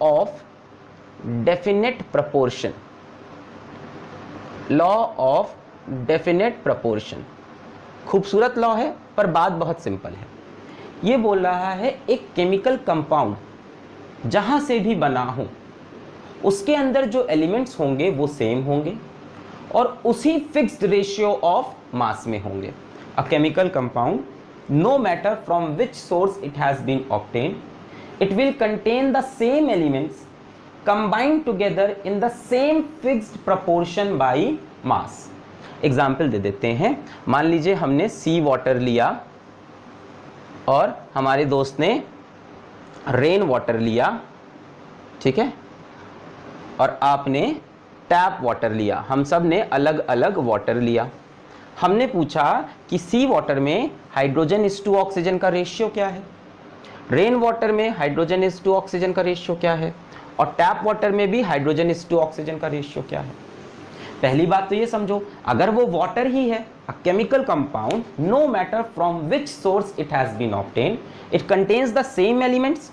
Of definite proportion, law of definite proportion. खूबसूरत law है पर बात बहुत सिंपल है। ये बोल रहा है एक केमिकल कंपाउंड जहां से भी बना हो उसके अंदर जो एलिमेंट्स होंगे वो सेम होंगे और उसी फिक्स्ड रेशियो ऑफ मास में होंगे। A chemical compound, no matter from which source it has been obtained, it will contain the same elements combined together in the same fixed proportion by mass। Example दे देते हैं। मान लीजिए हमने सी water लिया और हमारे दोस्त ने रेन वाटर लिया, ठीक है, और आपने टैप वाटर लिया। हम सब ने अलग अलग वाटर लिया। हमने पूछा कि सी वाटर में हाइड्रोजन इज टू ऑक्सीजन का रेशियो क्या है, रेन वाटर में हाइड्रोजन इज टू ऑक्सीजन का रेशियो क्या है, और टैप वाटर में भी हाइड्रोजन इज टू ऑक्सीजन का रेशियो क्या है। पहली बात तो ये समझो, अगर वो वाटर ही है, a chemical compound, no matter from which source it has been obtained, it contains the same elements,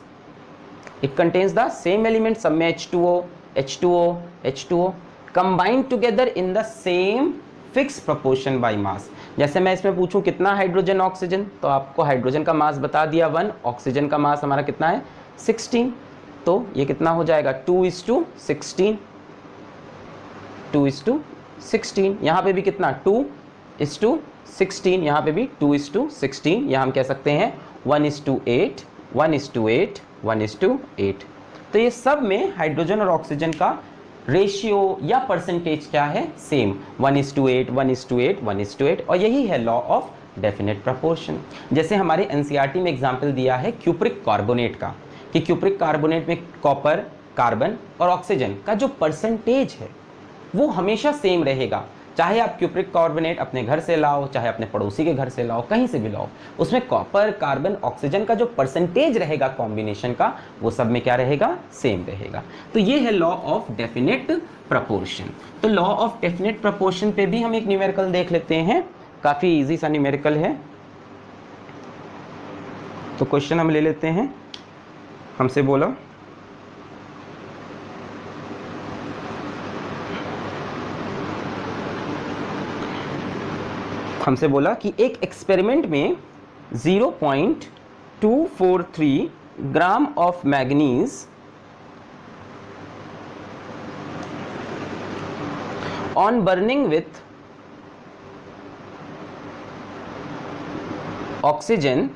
it contains the same elements, सब में H2O H2O H2O combined together in the same fix proportion by mass. जैसे मैं इसमें पूछूं कितना hydrogen oxygen, तो आपको hydrogen का मास बता दिया 1, ऑक्सीजन का मास हमारा कितना है 16, तो ये कितना हो जाएगा 2:16, 2:16। यहाँ पे भी कितना 2:16, यहाँ पे भी 2:16, यहाँ हम कह सकते हैं 1:8, 1:8, 1:8। तो ये सब में हाइड्रोजन और ऑक्सीजन का रेशियो या परसेंटेज क्या है, सेम 1:8, 1:8, 1:8, और यही है लॉ ऑफ डेफिनेट प्रपोर्शन। जैसे हमारे एनसीईआरटी में एग्जाम्पल दिया है क्यूप्रिक कार्बोनेट का, कि क्यूप्रिक कार्बोनेट में कॉपर, कार्बन और ऑक्सीजन का जो परसेंटेज है वो हमेशा सेम रहेगा। चाहे आप क्यूप्रिक कार्बोनेट अपने घर से लाओ, चाहे अपने पड़ोसी के घर से लाओ, कहीं से भी लाओ, उसमें कॉपर, कार्बन, ऑक्सीजन का जो परसेंटेज रहेगा कॉम्बिनेशन का, वो सब में क्या रहेगा, सेम रहेगा। तो ये है लॉ ऑफ डेफिनेट प्रपोर्शन। तो लॉ ऑफ डेफिनेट प्रपोर्शन पे भी हम एक न्यूमेरिकल देख लेते हैं, काफी इजी सा न्यूमेरिकल है। तो क्वेश्चन हम ले लेते हैं। हमसे बोला कि एक एक्सपेरिमेंट में 0.243 gram of manganese on burning with oxygen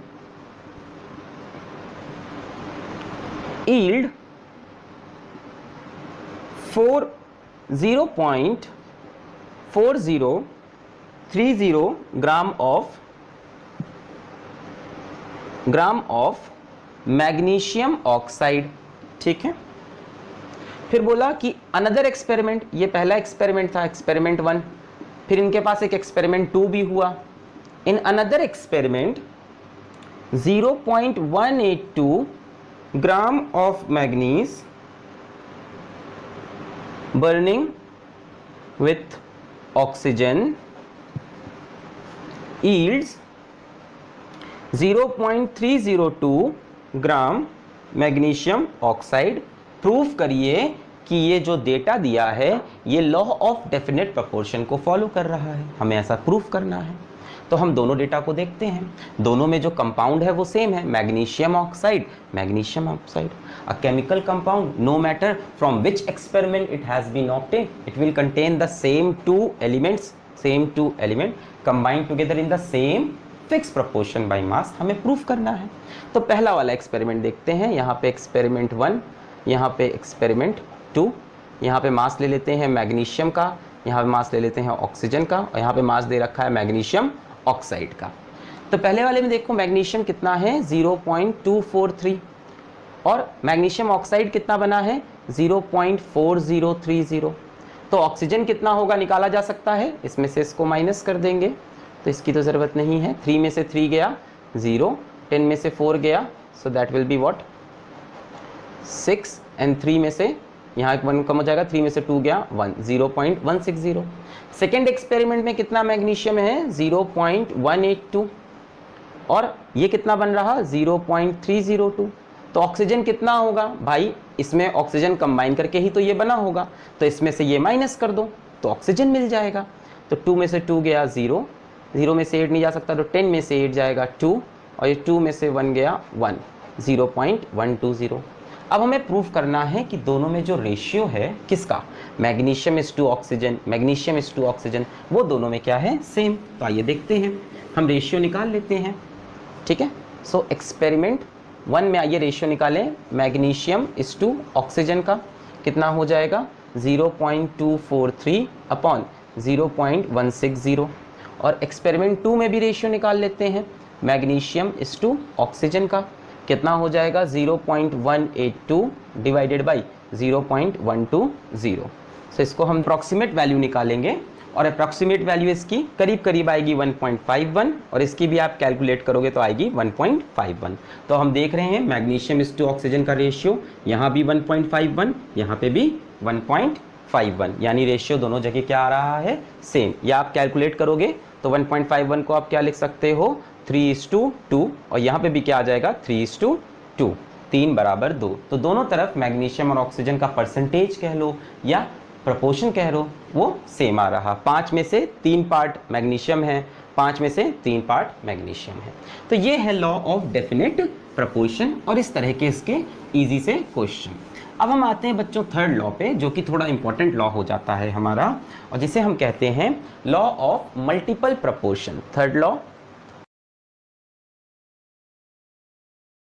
yield 0.4030 gram of magnesium oxide, ठीक है। फिर बोला कि अनदर एक्सपेरिमेंट, ये पहला एक्सपेरिमेंट था, एक्सपेरिमेंट 1, फिर इनके पास एक एक्सपेरिमेंट 2 भी हुआ। In another experiment 0.182 gram of manganese burning with oxygen yields 0.302 gram magnesium oxide. Proof करिए कि ये जो डेटा दिया है ये लॉ ऑफ डेफिनेट प्रोपोर्शन को फॉलो कर रहा है। हमें ऐसा प्रूफ करना है। तो हम दोनों डेटा को देखते हैं, दोनों में जो कंपाउंड है वो सेम है, magnesium oxide, magnesium oxide. A chemical compound, no matter from which experiment it has been obtained, it will contain the same two elements, combined together in the same fix proportion by mass. हमें proof करना है। तो पहला वाला experiment देखते हैं। यहाँ पे एक्सपेरिमेंट 1, यहाँ पे एक्सपेरिमेंट 2। यहाँ पे मास ले लेते हैं मैग्नीशियम का, यहाँ पे मास ले लेते हैं ऑक्सीजन का, और यहाँ पे मास दे रखा है मैग्नीशियम ऑक्साइड का। तो पहले वाले में देखो मैग्नीशियम कितना है 0.243 और मैग्नीशियम ऑक्साइड कितना बना है 0.4030। तो ऑक्सीजन कितना होगा निकाला जा सकता है, इसमें से इसको माइनस कर देंगे, तो इसकी तो ज़रूरत नहीं है। 3 में से 3 गया 0, 10 में से 4 गया, so that will be what 6, and 3 में से यहाँ एक 1 कम हो जाएगा, 3 में से 2 गया 1, 0.160। सेकेंड एक्सपेरिमेंट में कितना मैग्नीशियम है 0.182 और ये कितना बन रहा 0.302। तो ऑक्सीजन कितना होगा भाई, इसमें ऑक्सीजन कंबाइन करके ही तो ये बना होगा, तो इसमें से ये माइनस कर दो तो ऑक्सीजन मिल जाएगा। तो 2 में से 2 गया 0, 0 में से 8 नहीं जा सकता, तो 10 में से 8 जाएगा 2, और ये 2 में से 1 गया 1, 0.120। अब हमें प्रूफ करना है कि दोनों में जो रेशियो है किसका, magnesium is to oxygen, magnesium is to oxygen, वो दोनों में क्या है, सेम। तो आइए देखते हैं, हम रेशियो निकाल लेते हैं, ठीक है। सो एक्सपेरिमेंट 1 में आइए रेशियो निकालें, मैग्नीशियम इज टू ऑक्सीजन का कितना हो जाएगा 0.243 अपॉन 0.160। और एक्सपेरिमेंट 2 में भी रेशियो निकाल लेते हैं, मैग्नीशियम इज टू ऑक्सीजन का कितना हो जाएगा 0.182 डिवाइडेड बाई 0.120। सो इसको हम अप्रॉक्सीमेट वैल्यू निकालेंगे, और अप्रॉक्सीमेट वैल्यू इसकी करीब करीब आएगी 1.51, और इसकी भी आप कैलकुलेट करोगे तो आएगी 1.51। तो हम देख रहे हैं मैग्नीशियम इज टू ऑक्सीजन का रेशियो यहाँ भी 1.51, यहाँ पे भी 1.51, यानी रेशियो दोनों जगह क्या आ रहा है, सेम। या आप कैलकुलेट करोगे तो 1.51 को आप क्या लिख सकते हो 3:2, और यहाँ पे भी क्या आ जाएगा 3:2, 3 बराबर 2। तो दोनों तरफ मैग्नीशियम और ऑक्सीजन का परसेंटेज कह लो या प्रोपोर्शन कह लो, वो सेम आ रहा। 5 में से 3 पार्ट मैग्नीशियम है, 5 में से 3 पार्ट मैग्नीशियम है। तो ये है लॉ ऑफ डेफिनेट प्रोपोर्शन, और इस तरह के इसके इजी से क्वेश्चन। अब हम आते हैं बच्चों थर्ड लॉ पे, जो कि थोड़ा इंपॉर्टेंट लॉ हो जाता है हमारा, और जिसे हम कहते हैं law of multiple proportion. Third law